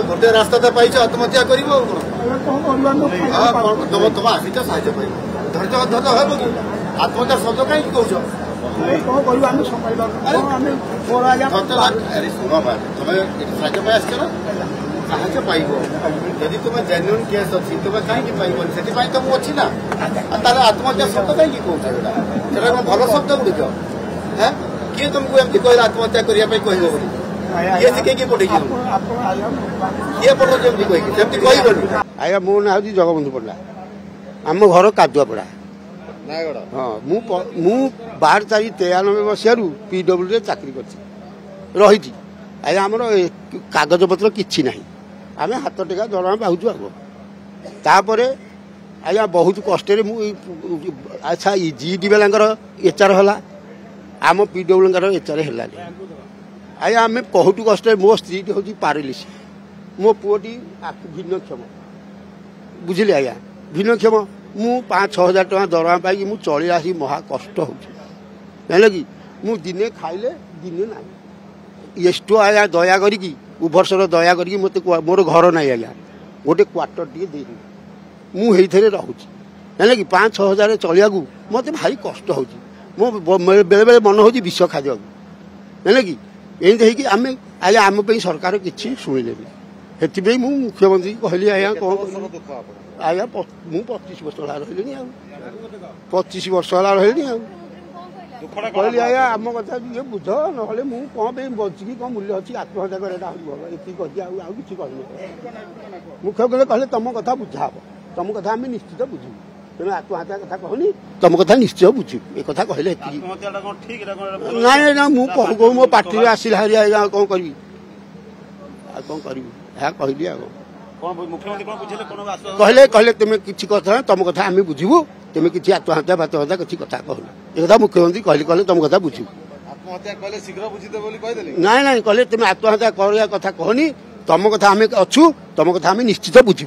गोटे रास्ता तो पाई आत्महत्या कर तुम आसिच साहय धैर्य धैर्य हम कि आत्महत्या शब्द कहीं कौच शुण तुम साहय आस साहय पाइब जदि तुम जेन्युइन केस अच्छी तुम कहीं पाइबन से तो मुझे अच्छी ना आत्महत्या शब्द कहीं कौच भल शब्द गुड़िक है किए तुमको एमती कह आत्महत्या करने कह किए शिखे पढ़े किए पढ़े आज्ञा मो ना हूँ जगबंधु पड़ा आम घर कादुआपड़ा हाँ मु 12/4/93 मसीह PW चाकरी कर रही आज्ञा आमर कागज पत्र किसी ना आम हाथ टेका दरमा पाऊँ आग तापर आज्ञा बहुत कष्ट अच्छा GD बेलांकर HR है आम PW HR है आज्ञा आम बहुत कष्ट मो स्त्री हूँ पारालिस मो पुओटी भिन्नक्षम बुझे आज्ञा भिन्नक्षम मु 5-6 हजार टका दरमा पाई मु चली आसी महा कष्ट होल कि मु दिने खाइले दिने ना एसटो आज्ञा दया करी उभरसर दया करी मत मोर घर ना आज्ञा गोटे क्वार्टर टे दे मुझे रोचे है कि 5-6 हजार चलिया मत भारी कष्ट हो बेले बेले मन हो विष खाजा है कि एमती आम आज्ञा आम सरकार किसी शुणिले से मुख्यमंत्री कहली आज्ञा कौन आज्ञा मु 25 वर्ष है रही 25 वर्ष है रही कहली आज्ञा आम कथा ये बुझ ना कौन बचिकी कौन मूल्य अच्छी आत्महत्या कर किसी कहनी मुख्यमंत्री कहले तुम कथा बुझा तुम कथा आम निश्चित बुझू तेना आत्महत्या कथा कहनी तुम कथा निश्चय बुझू एक कथा कहले ना ना मुझे मो पार्टी आसिला हारी आज्ञा कौन करी कौन करी कहली कहले कहले तुम किसी कथा तुम कथा आम बुझू तुम किसी आत्महत्या फात्महत्या किसी कथा कहना एक मुख्यमंत्री कहली कहले तुम कथा बुझू ना ना कहले तुम आत्महत्या कथा कहनी तुम कथा आम अच्छू तुम कथा आम निश्चित बुझू।